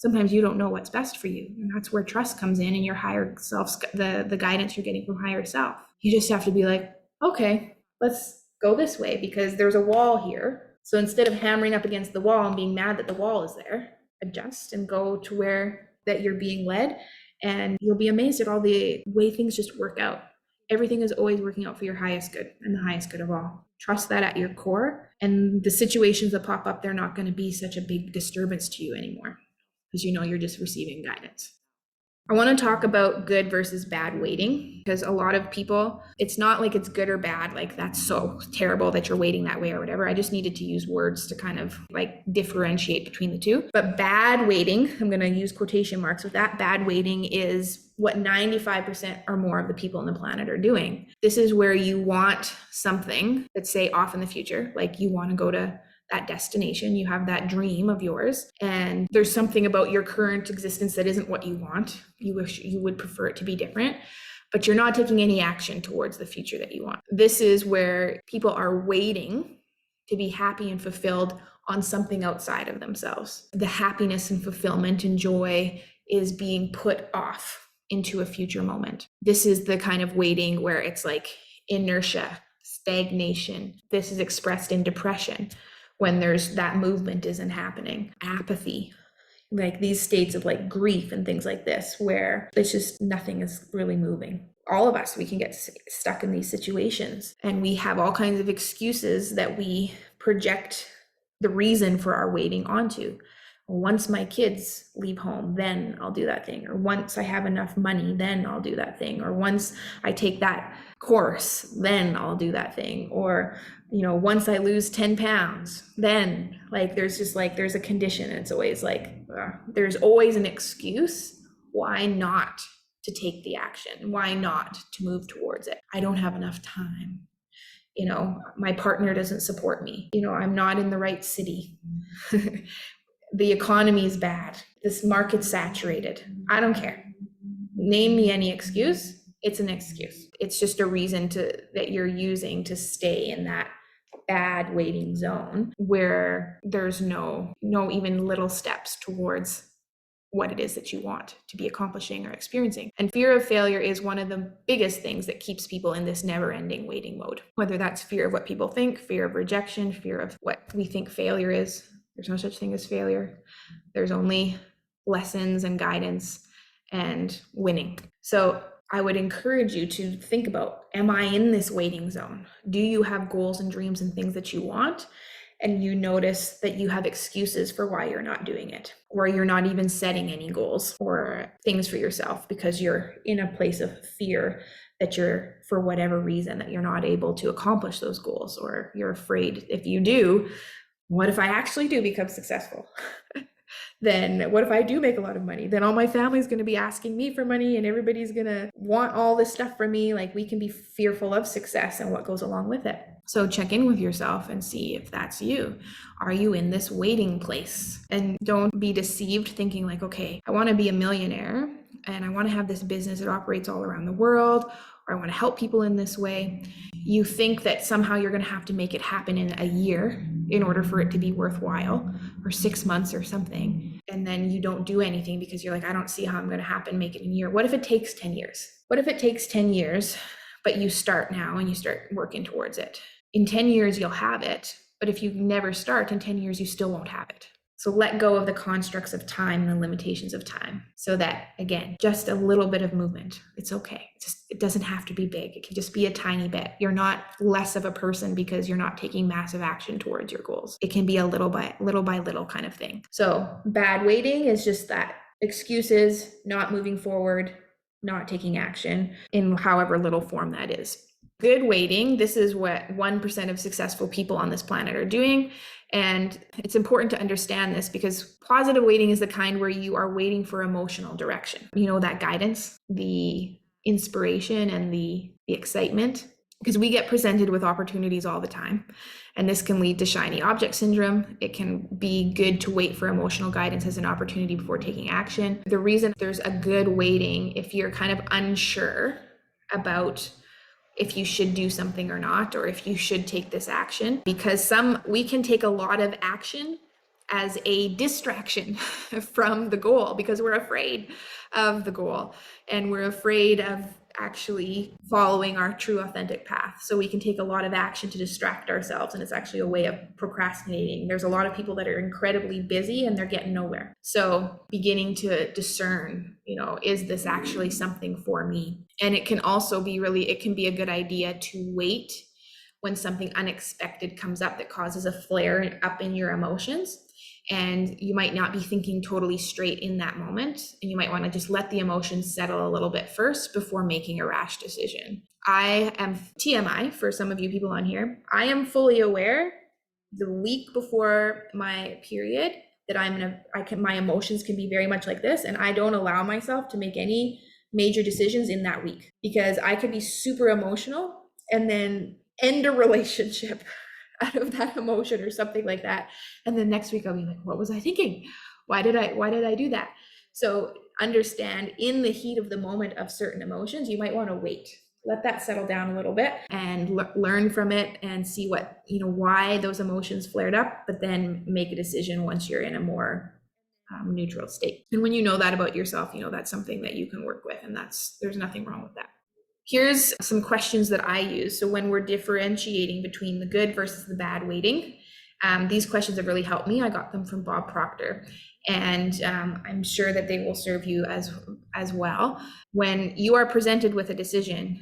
S1: Sometimes you don't know what's best for you. And that's where trust comes in, and your higher self, the guidance you're getting from higher self. You just have to be like, okay, let's go this way because there's a wall here. So instead of hammering up against the wall and being mad that the wall is there, adjust and go to where that you're being led, and you'll be amazed at all the way things just work out. Everything is always working out for your highest good and the highest good of all. Trust that at your core, and the situations that pop up, they're not going to be such a big disturbance to you anymore because you know you're just receiving guidance. I want to talk about good versus bad waiting, because a lot of people, it's not like it's good or bad, like that's so terrible that you're waiting that way or whatever. I just needed to use words to kind of like differentiate between the two. But bad waiting, I'm going to use quotation marks with that, bad waiting is what 95% or more of the people on the planet are doing. This is where you want something that's, say, off in the future, like you want to go to that destination, you have that dream of yours, and there's something about your current existence that isn't what you want. You wish you would prefer it to be different, but you're not taking any action towards the future that you want. This is where people are waiting to be happy and fulfilled on something outside of themselves. The happiness and fulfillment and joy is being put off into a future moment. This is the kind of waiting where it's like inertia, stagnation. This is expressed in depression, when there's that movement isn't happening, apathy, like these states of like grief and things like this, where it's just nothing is really moving. All of us, we can get stuck in these situations, and we have all kinds of excuses that we project the reason for our waiting onto. Once my kids leave home, then I'll do that thing. Or once I have enough money, then I'll do that thing. Or once I take that course, then I'll do that thing. Or, you know, once I lose 10 pounds, then like, there's just like, there's a condition. And it's always like, there's always an excuse. Why not to take the action? Why not to move towards it? I don't have enough time. You know, my partner doesn't support me. You know, I'm not in the right city. The economy is bad. This market's saturated. I don't care. Name me any excuse. It's an excuse. It's just a reason that you're using to stay in that bad waiting zone where there's no even little steps towards what it is that you want to be accomplishing or experiencing. And fear of failure is one of the biggest things that keeps people in this never-ending waiting mode. Whether that's fear of what people think, fear of rejection, fear of what we think failure is. There's no such thing as failure. There's only lessons and guidance and winning. So I would encourage you to think about, am I in this waiting zone? Do you have goals and dreams and things that you want? And you notice that you have excuses for why you're not doing it, or you're not even setting any goals or things for yourself because you're in a place of fear that you're, for whatever reason, that you're not able to accomplish those goals, or you're afraid if you do, what if I actually do become successful? Then what if I do make a lot of money? Then all my family's going to be asking me for money and everybody's going to want all this stuff from me. Like, we can be fearful of success and what goes along with it. So check in with yourself and see if that's you. Are you in this waiting place? And don't be deceived thinking like, okay, I want to be a millionaire and I want to have this business that operates all around the world, or I want to help people in this way. You think that somehow you're going to have to make it happen in a year in order for it to be worthwhile, or 6 months or something. And then you don't do anything because you're like, I don't see how I'm going to make it in a year. What if it takes 10 years? What if it takes 10 years, but you start now and you start working towards it? In 10 years, you'll have it. But if you never start, in 10 years, you still won't have it. So let go of the constructs of time and the limitations of time, so that, again, just a little bit of movement. It's okay. It doesn't have to be big. It can just be a tiny bit. You're not less of a person because you're not taking massive action towards your goals. It can be a little by little kind of thing. So bad waiting is just that. Excuses, not moving forward, not taking action in however little form that is. Good waiting, this is what 1% of successful people on this planet are doing. And it's important to understand this because positive waiting is the kind where you are waiting for emotional direction. You know, that guidance, the inspiration, and the excitement, because we get presented with opportunities all the time. And this can lead to shiny object syndrome. It can be good to wait for emotional guidance as an opportunity before taking action. The reason there's a good waiting, if you're kind of unsure about if you should do something or not, or if you should take this action, because we can take a lot of action as a distraction from the goal because we're afraid of the goal and we're afraid of actually following our true authentic path. So we can take a lot of action to distract ourselves, and it's actually a way of procrastinating. There's a lot of people that are incredibly busy and they're getting nowhere. So beginning to discern, is this actually something for me? And it can also be it can be a good idea to wait when something unexpected comes up that causes a flare up in your emotions. And you might not be thinking totally straight in that moment. And you might want to just let the emotions settle a little bit first before making a rash decision. I am TMI for some of you people on here. I am fully aware the week before my period that my emotions can be very much like this. And I don't allow myself to make any major decisions in that week because I could be super emotional and then end a relationship out of that emotion or something like that. And then next week I'll be like, what was I thinking? Why did I do that? So understand, in the heat of the moment of certain emotions, you might want to wait, let that settle down a little bit and learn from it and see why those emotions flared up, but then make a decision once you're in a more neutral state. And when you know that about yourself, that's something that you can work with, and there's nothing wrong with that. Here's some questions that I use. So when we're differentiating between the good versus the bad waiting, these questions have really helped me. I got them from Bob Proctor, and I'm sure that they will serve you as well. When you are presented with a decision,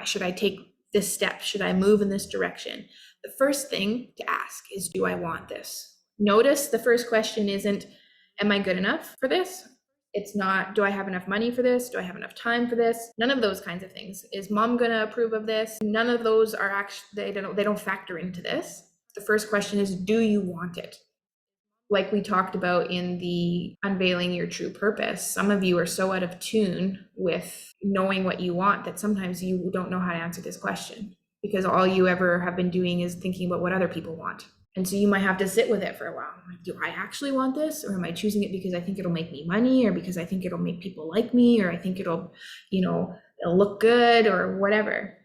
S1: should I take this step? Should I move in this direction? The first thing to ask is, do I want this? Notice the first question isn't, am I good enough for this? It's not, do I have enough money for this? Do I have enough time for this? None of those kinds of things. Is mom going to approve of this? None of those are actually, they don't factor into this. The first question is, do you want it? Like we talked about in the unveiling your true purpose, some of you are so out of tune with knowing what you want that sometimes you don't know how to answer this question because all you ever have been doing is thinking about what other people want. And so you might have to sit with it for a while. Like, do I actually want this? Or am I choosing it because I think it'll make me money, or because I think it'll make people like me, or I think it'll look good, or whatever.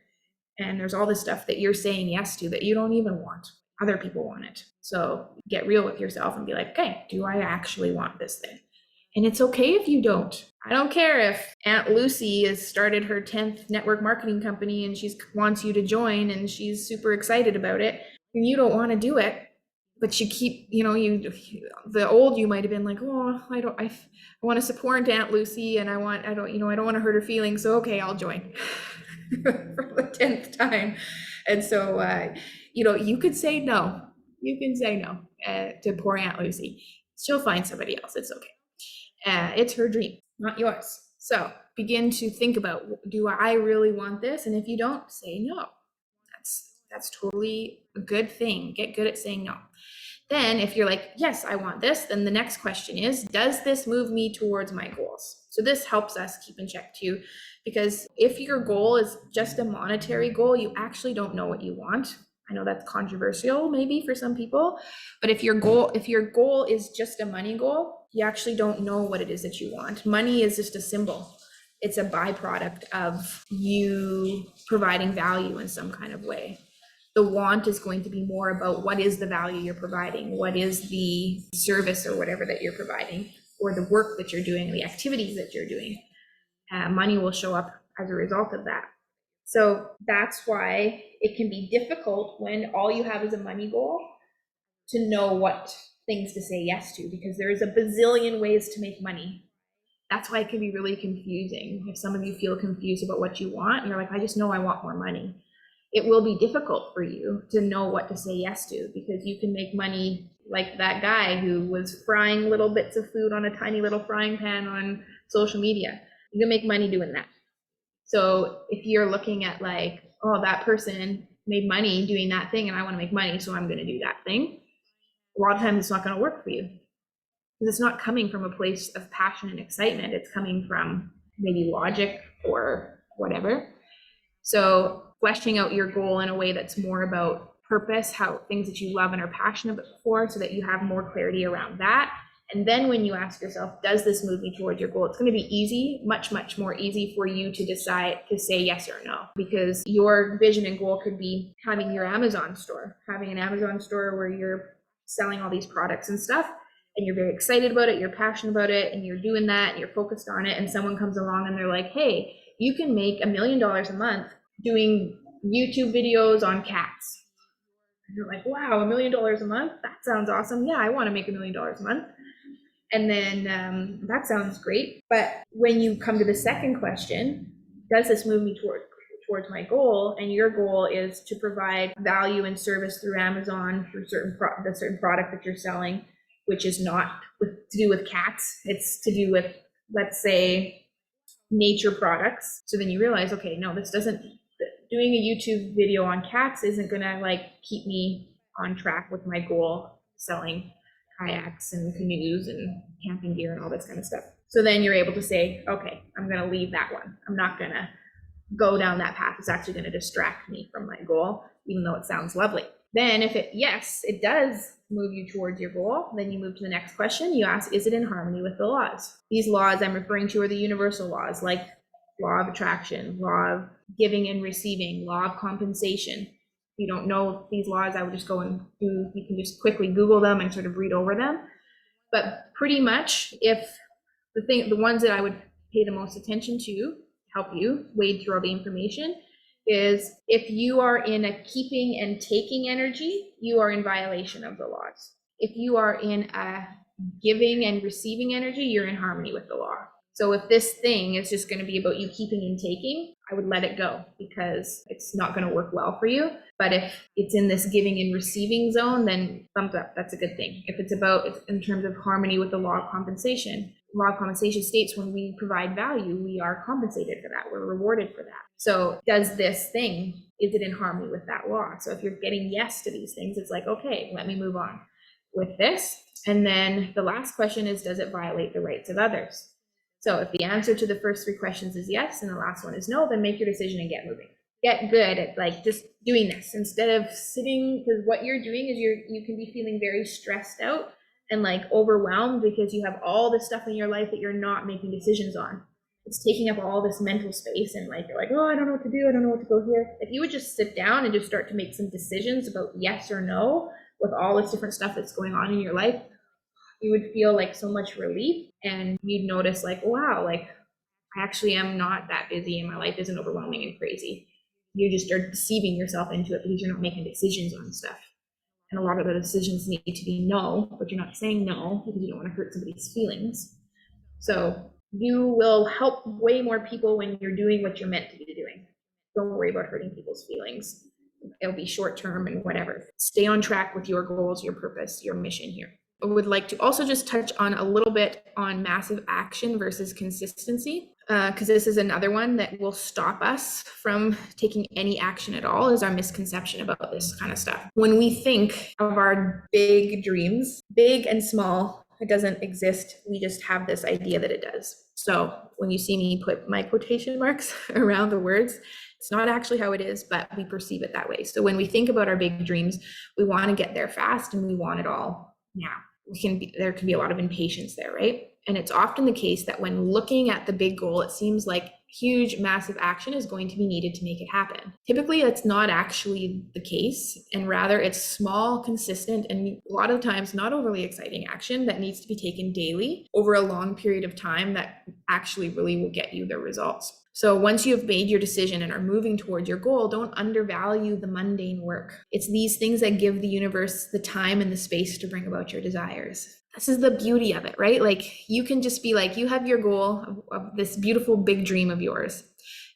S1: And there's all this stuff that you're saying yes to that you don't even want. Other people want it. So get real with yourself and be like, okay, do I actually want this thing? And it's okay if you don't. I don't care if Aunt Lucy has started her 10th network marketing company and she wants you to join and she's super excited about it. And you don't want to do it, but you keep, the old you might have been like, oh, I want to support Aunt Lucy and I don't want to hurt her feelings. So, okay, I'll join for the 10th time. And so, you could say no. You can say no to poor Aunt Lucy. She'll find somebody else. It's okay. It's her dream, not yours. So begin to think about, do I really want this? And if you don't, say no. That's totally a good thing. Get good at saying no. Then if you're like, yes, I want this, then the next question is, does this move me towards my goals? So this helps us keep in check too, because if your goal is just a monetary goal, you actually don't know what you want. I know that's controversial maybe for some people, but if your goal is just a money goal, you actually don't know what it is that you want. Money is just a symbol. It's a byproduct of you providing value in some kind of way. The want is going to be more about what is the value you're providing, what is the service or whatever that you're providing, or the work that you're doing, the activities that you're doing. Money will show up as a result of that. So that's why it can be difficult when all you have is a money goal to know what things to say yes to, because there is a bazillion ways to make money. That's why it can be really confusing. If some of you feel confused about what you want, and you're like, I just know I want more money. It will be difficult for you to know what to say yes to, because you can make money like that guy who was frying little bits of food on a tiny little frying pan on social media. You can make money doing that. So if you're looking at like, oh, that person made money doing that thing and I want to make money, so I'm going to do that thing, a lot of times it's not going to work for you, because it's not coming from a place of passion and excitement. It's coming from maybe logic or whatever. So fleshing out your goal in a way that's more about purpose, how things that you love and are passionate for, so that you have more clarity around that. And then when you ask yourself, does this move me towards your goal? It's going to be easy, much, much more easy for you to decide to say yes or no, because your vision and goal could be having your Amazon store, having an Amazon store where you're selling all these products and stuff, and you're very excited about it, you're passionate about it, and you're doing that, and you're focused on it, and someone comes along and they're like, hey, you can make $1 million a month doing YouTube videos on cats. And you're like, wow, $1 million a month? That sounds awesome. Yeah, I want to make $1 million a month. And then that sounds great. But when you come to the second question, does this move me towards my goal? And your goal is to provide value and service through Amazon through the certain product that you're selling, which is not to do with cats. It's to do with, let's say, nature products. So then you realize, okay, no, this doesn't, doing a YouTube video on cats isn't gonna like keep me on track with my goal, selling kayaks and canoes and camping gear and all this kind of stuff. So then you're able to say, okay, I'm gonna leave that one. I'm not gonna go down that path. It's actually gonna distract me from my goal, even though it sounds lovely. Then if it does move you towards your goal, then you move to the next question. You ask, is it in harmony with the laws? These laws I'm referring to are the universal laws, like law of attraction, law of giving and receiving, law of compensation. If you don't know these laws, I would just go and you can just quickly Google them and sort of read over them. But pretty much, if the ones that I would pay the most attention to help you wade through all the information is if you are in a keeping and taking energy, you are in violation of the laws. If you are in a giving and receiving energy, you're in harmony with the law. So if this thing is just going to be about you keeping and taking, I would let it go because it's not going to work well for you. But if it's in this giving and receiving zone, then thumbs up, that's a good thing. If it's about in terms of harmony with the law of compensation states when we provide value, we are compensated for that. We're rewarded for that. So does this thing, is it in harmony with that law? So if you're getting yes to these things, it's like, okay, let me move on with this. And then the last question is, does it violate the rights of others? So if the answer to the first 3 questions is yes, and the last one is no, then make your decision and get moving. Get good at like just doing this instead of sitting, because what you're doing is you can be feeling very stressed out and like overwhelmed because you have all this stuff in your life that you're not making decisions on. It's taking up all this mental space and like, you're like, oh, I don't know what to do. I don't know what to go here. If you would just sit down and just start to make some decisions about yes or no with all this different stuff that's going on in your life, you would feel like so much relief, and you'd notice like, wow, like I actually am not that busy and my life isn't overwhelming and crazy. You just are deceiving yourself into it because you're not making decisions on stuff. And a lot of the decisions need to be no, but you're not saying no because you don't want to hurt somebody's feelings. So you will help way more people when you're doing what you're meant to be doing. Don't worry about hurting people's feelings. It'll be short term and whatever. Stay on track with your goals, your purpose, your mission here. I would like to also just touch on a little bit on massive action versus consistency, because this is another one that will stop us from taking any action at all, is our misconception about this kind of stuff. When we think of our big dreams, big and small, it doesn't exist. We just have this idea that it does. So when you see me put my quotation marks around the words, it's not actually how it is, but we perceive it that way. So when we think about our big dreams, we want to get there fast and we want it all now. There can be a lot of impatience there, right? And it's often the case that when looking at the big goal, it seems like huge, massive action is going to be needed to make it happen. Typically, that's not actually the case, and rather it's small, consistent, and a lot of times not overly exciting action that needs to be taken daily over a long period of time that actually really will get you the results. So once you have made your decision and are moving towards your goal, don't undervalue the mundane work. It's these things that give the universe the time and the space to bring about your desires. This is the beauty of it, right? Like you can just be like, you have your goal of this beautiful big dream of yours,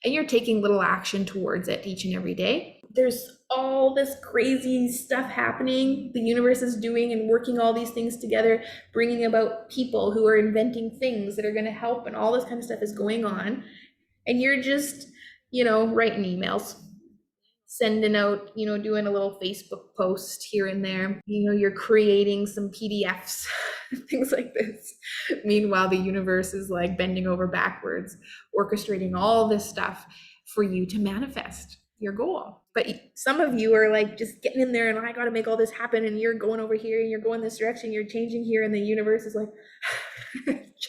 S1: and you're taking little action towards it each and every day. There's all this crazy stuff happening. The universe is doing and working all these things together, bringing about people who are inventing things that are going to help, and all this kind of stuff is going on. And you're just, writing emails, sending out, doing a little Facebook post here and there. You're creating some PDFs, things like this. Meanwhile, the universe is like bending over backwards, orchestrating all this stuff for you to manifest your goal. But some of you are like just getting in there and I got to make all this happen, and you're going over here and you're going this direction, you're changing here, and the universe is like,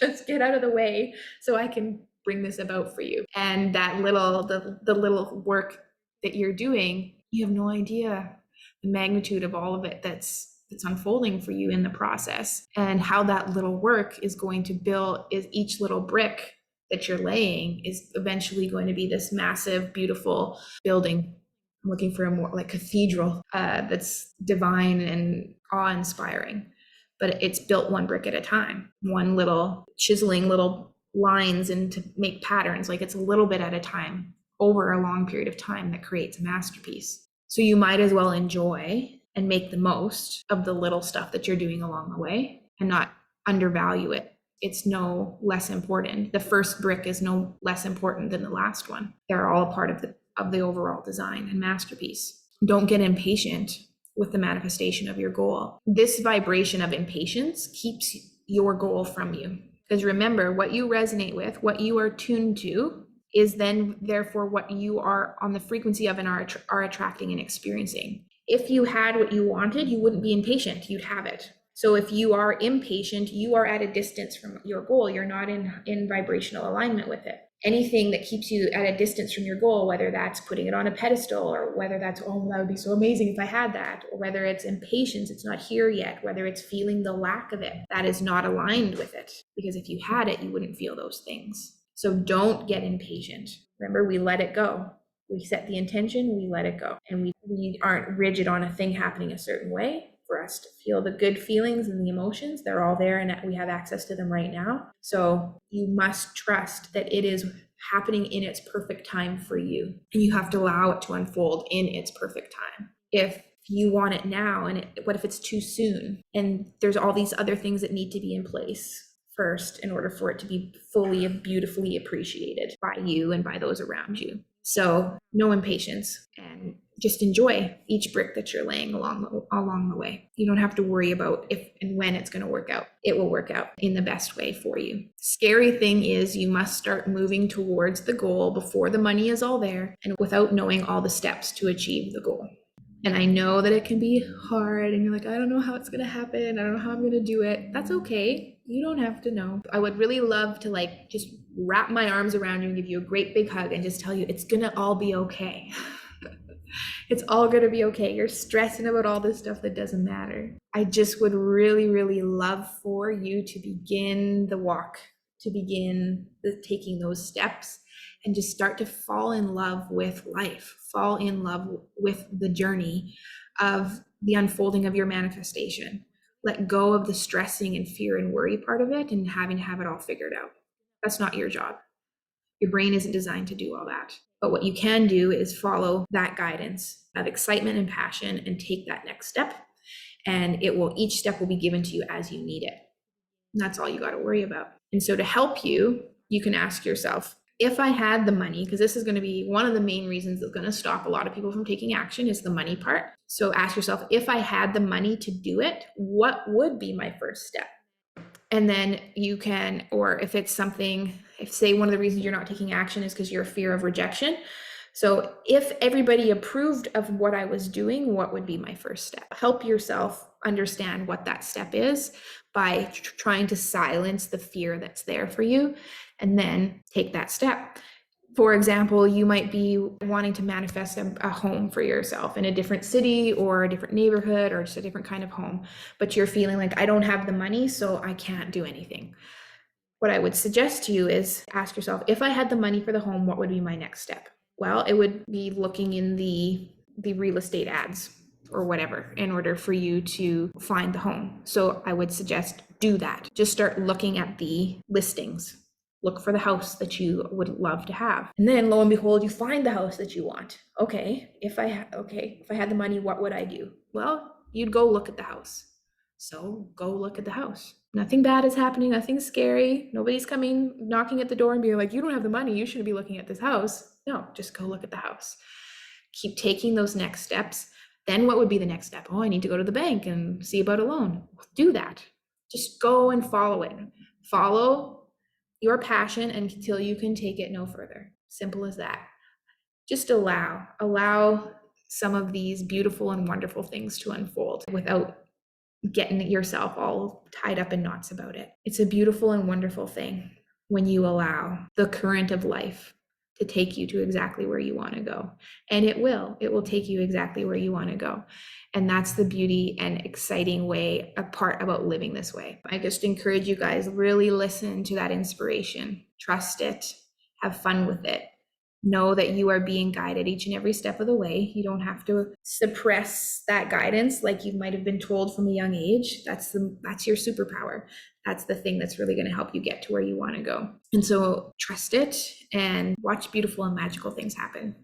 S1: just get out of the way so I can bring this about for you. And that the little work that you're doing, you have no idea the magnitude of all of it that's that's unfolding for you in the process, and how that little work is going to build, is each little brick that you're laying is eventually going to be this massive, beautiful building. I'm looking for a more like cathedral that's divine and awe-inspiring. But it's built one brick at a time, one little chiseling little lines and to make patterns. Like it's a little bit at a time over a long period of time that creates a masterpiece. So you might as well enjoy and make the most of the little stuff that you're doing along the way and not undervalue it. It's no less important. The first brick is no less important than the last one. They're all a part of the overall design and masterpiece. Don't get impatient with the manifestation of your goal. This vibration of impatience keeps your goal from you. Because remember, what you resonate with, what you are tuned to, is then therefore what you are on the frequency of and are attracting and experiencing. If you had what you wanted, you wouldn't be impatient, you'd have it. So if you are impatient, you are at a distance from your goal. You're not in vibrational alignment with it. Anything that keeps you at a distance from your goal, whether that's putting it on a pedestal, or whether that's, oh, that would be so amazing if I had that, or whether it's impatience, it's not here yet, whether it's feeling the lack of it, that is not aligned with it. Because if you had it, you wouldn't feel those things. So don't get impatient. Remember, we let it go. We set the intention, we let it go. And we aren't rigid on a thing happening a certain way. For us to feel the good feelings and the emotions, they're all there and we have access to them right now. So you must trust that it is happening in its perfect time for you. And you have to allow it to unfold in its perfect time. If you want it now, and what if it's too soon? And there's all these other things that need to be in place first in order for it to be fully and beautifully appreciated by you and by those around you. So no impatience, and just enjoy each brick that you're laying along the way. You don't have to worry about if and when it's going to work out. It will work out in the best way for you. Scary thing is you must start moving towards the goal before the money is all there and without knowing all the steps to achieve the goal. And I know that it can be hard and you're like, I don't know how it's going to happen. I don't know how I'm going to do it. That's okay. You don't have to know. I would really love to just wrap my arms around you and give you a great big hug and just tell you it's going to all be okay. It's all going to be okay. You're stressing about all this stuff that doesn't matter. I just would really, really love for you to begin the walk, to begin taking those steps and just start to fall in love with life, fall in love with the journey of the unfolding of your manifestation. Let go of the stressing and fear and worry part of it and having to have it all figured out. That's not your job. Your brain isn't designed to do all that. But what you can do is follow that guidance of excitement and passion and take that next step. And each step will be given to you as you need it. And that's all you got to worry about. And so to help you, you can ask yourself, if I had the money, because this is going to be one of the main reasons that's going to stop a lot of people from taking action is the money part. So ask yourself, if I had the money to do it, what would be my first step? And then you can, or if it's something, if say one of the reasons you're not taking action is because you're fear of rejection. So if everybody approved of what I was doing, what would be my first step? Help yourself understand what that step is by trying to silence the fear that's there for you, and then take that step. For example, you might be wanting to manifest a home for yourself in a different city or a different neighborhood or just a different kind of home, but you're feeling like I don't have the money, so I can't do anything. What I would suggest to you is ask yourself, if I had the money for the home, what would be my next step? Well, it would be looking in the real estate ads or whatever in order for you to find the home. So I would suggest do that. Just start looking at the listings. Look for the house that you would love to have. And then lo and behold, you find the house that you want. Okay, if I had the money, what would I do? Well, you'd go look at the house. So go look at the house. Nothing bad is happening. Nothing scary. Nobody's coming, knocking at the door and being like, you don't have the money. You shouldn't be looking at this house. No, just go look at the house. Keep taking those next steps. Then what would be the next step? Oh, I need to go to the bank and see about a loan. Do that. Just go and follow it. Follow your passion until you can take it no further. Simple as that. Just allow some of these beautiful and wonderful things to unfold without getting yourself all tied up in knots about it. It's a beautiful and wonderful thing when you allow the current of life to take you to exactly where you want to go. And it will take you exactly where you want to go. And that's the beauty and exciting way, a part about living this way. I just encourage you guys, really listen to that inspiration, trust it, have fun with it. Know that you are being guided each and every step of the way. You don't have to suppress that guidance like you might have been told from a young age. That's your superpower. That's the thing that's really going to help you get to where you want to go. And so trust it and watch beautiful and magical things happen.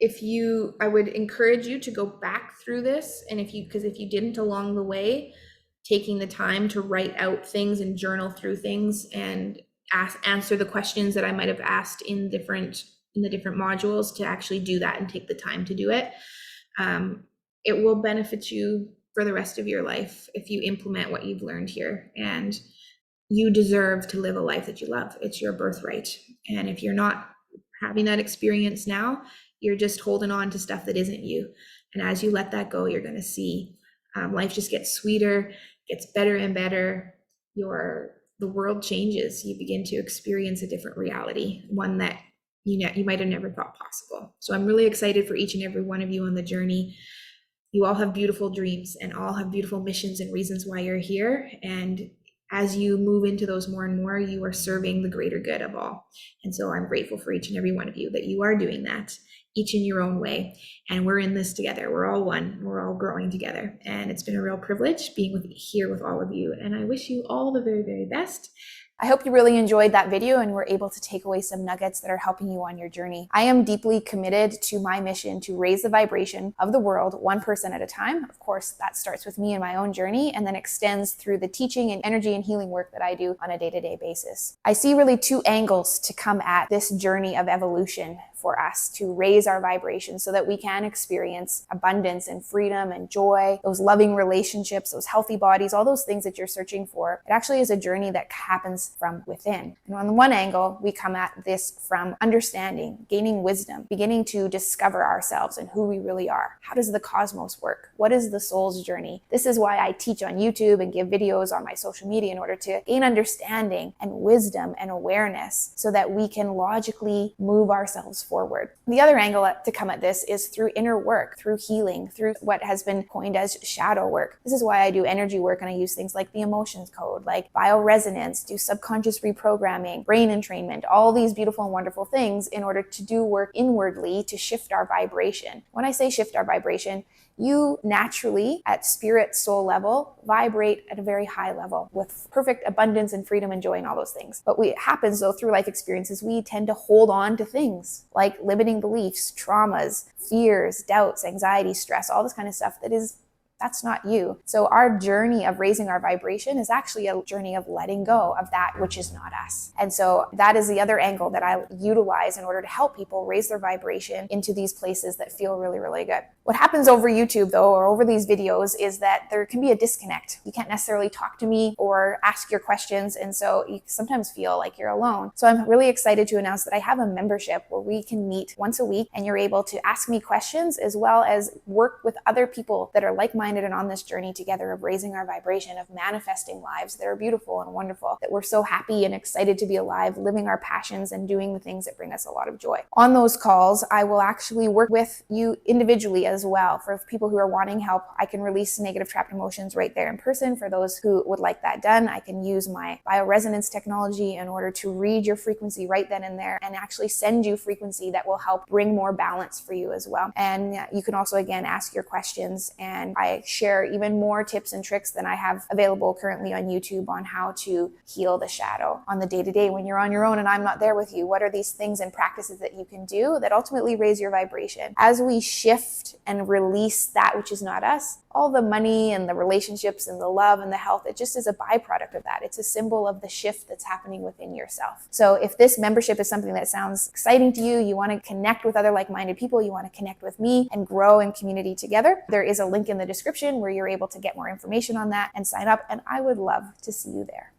S1: I would encourage you to go back through this, and if you didn't along the way, taking the time to write out things and journal through things and answer the questions that I might have asked in the different modules, to actually do that and take the time to do it. It will benefit you for the rest of your life if you implement what you've learned here. And you deserve to live a life that you love. It's your birthright. And if you're not having that experience now, you're just holding on to stuff that isn't you. And as you let that go, you're going to see life just gets sweeter, gets better and better. The world changes. You begin to experience a different reality, one that you might have never thought possible. So I'm really excited for each and every one of you on the journey. You all have beautiful dreams and all have beautiful missions and reasons why you're here. And as you move into those more and more, you are serving the greater good of all. And so I'm grateful for each and every one of you that you are doing that, each in your own way. And we're in this together. We're all one. We're all growing together. And it's been a real privilege being here with all of you. And I wish you all the very, very best. I hope you really enjoyed that video and were able to take away some nuggets that are helping you on your journey. I am deeply committed to my mission to raise the vibration of the world one person at a time. Of course, that starts with me and my own journey and then extends through the teaching and energy and healing work that I do on a day-to-day basis. I see really two angles to come at this journey of evolution for us, to raise our vibration so that we can experience abundance and freedom and joy, those loving relationships, those healthy bodies, all those things that you're searching for. It actually is a journey that happens from within. And on the one angle, we come at this from understanding, gaining wisdom, beginning to discover ourselves and who we really are. How does the cosmos work? What is the soul's journey? This is why I teach on YouTube and give videos on my social media, in order to gain understanding and wisdom and awareness so that we can logically move ourselves forward. The other angle to come at this is through inner work, through healing, through what has been coined as shadow work. This is why I do energy work, and I use things like the emotions code, like bioresonance, do subconscious reprogramming, brain entrainment, all these beautiful and wonderful things in order to do work inwardly to shift our vibration. When I say shift our vibration, you naturally, at spirit soul level, vibrate at a very high level with perfect abundance and freedom and joy and all those things. But what happens though through life experiences, we tend to hold on to things like limiting beliefs, traumas, fears, doubts, anxiety, stress, all this kind of stuff that's not you. So our journey of raising our vibration is actually a journey of letting go of that which is not us. And so that is the other angle that I utilize in order to help people raise their vibration into these places that feel really, really good. What happens over YouTube though, or over these videos, is that there can be a disconnect. You can't necessarily talk to me or ask your questions. And so you sometimes feel like you're alone. So I'm really excited to announce that I have a membership where we can meet once a week and you're able to ask me questions as well as work with other people that are like-minded and on this journey together of raising our vibration, of manifesting lives that are beautiful and wonderful, that we're so happy and excited to be alive, living our passions and doing the things that bring us a lot of joy. On those calls, I will actually work with you individually as well. For people who are wanting help, I can release negative trapped emotions right there in person. For those who would like that done, I can use my bioresonance technology in order to read your frequency right then and there and actually send you frequency that will help bring more balance for you as well. And you can also, again, ask your questions, and I share even more tips and tricks than I have available currently on YouTube on how to heal the shadow on the day-to-day when you're on your own and I'm not there with you. What are these things and practices that you can do that ultimately raise your vibration? As we shift and release that which is not us, all the money and the relationships and the love and the health, it just is a byproduct of that. It's a symbol of the shift that's happening within yourself. So if this membership is something that sounds exciting to you, you want to connect with other like-minded people, you want to connect with me and grow in community together, there is a link in the description where you're able to get more information on that and sign up, and I would love to see you there.